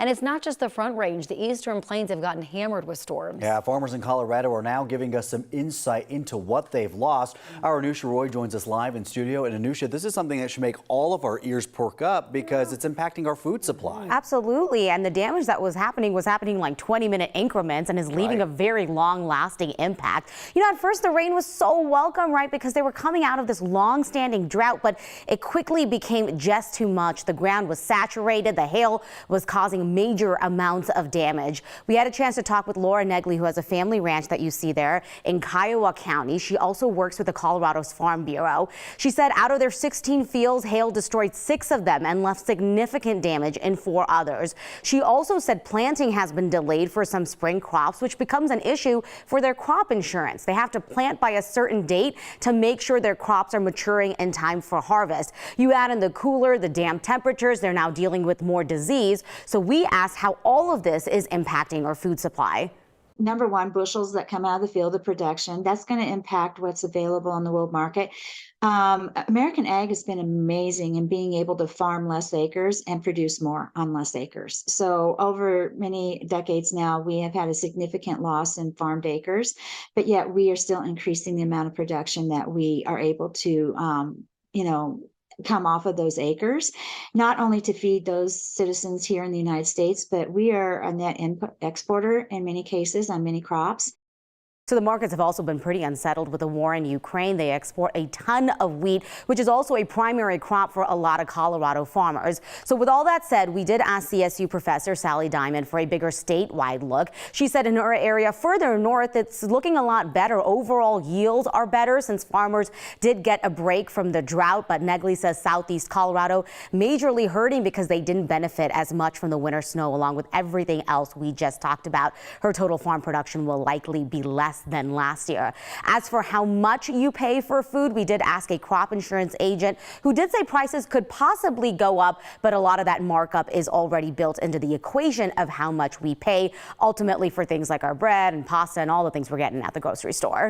And it's not just the Front Range. The Eastern Plains have gotten hammered with storms. Yeah, farmers in Colorado are now giving us some insight into what they've lost. Our Anusha Roy joins us live in studio. And Anusha, this is something that should make all of our ears perk up because it's impacting our food supply. Absolutely. And the damage that was happening like 20-minute increments and is leaving a very long-lasting impact. You know, at first the rain was so welcome, right? Because they were coming out of this long-standing drought, but it quickly became just too much. The ground was saturated. The hail was causing major amounts of damage. We had a chance to talk with Laura Negley, who has a family ranch that you see there in Kiowa County. She also works with the Colorado's Farm Bureau. She said out of their 16 fields, hail destroyed 6 of them and left significant damage in 4 others. She also said planting has been delayed for some spring crops, which becomes an issue for their crop insurance. They have to plant by a certain date to make sure their crops are maturing in time for harvest. You add in the cooler, the damp temperatures, they're now dealing with more disease. So we asked how all of this is impacting our food supply. Number one, bushels that come out of the field of production, that's going to impact what's available on the world market. American ag has been amazing in being able to farm less acres and produce more on less acres. So over many decades now, we have had a significant loss in farmed acres, but yet we are still increasing the amount of production that we are able to, come off of those acres, not only to feed those citizens here in the United States, but we are a net exporter in many cases on many crops. So the markets have also been pretty unsettled with the war in Ukraine. They export a ton of wheat, which is also a primary crop for a lot of Colorado farmers. So with all that said, we did ask CSU professor Sally Diamond for a bigger statewide look. She said in her area further north, it's looking a lot better. Overall yields are better since farmers did get a break from the drought. But Negley says southeast Colorado majorly hurting because they didn't benefit as much from the winter snow, along with everything else we just talked about. Her total farm production will likely be less than last year. As for how much you pay for food, we did ask a crop insurance agent who did say prices could possibly go up, but a lot of that markup is already built into the equation of how much we pay ultimately for things like our bread and pasta and all the things we're getting at the grocery store.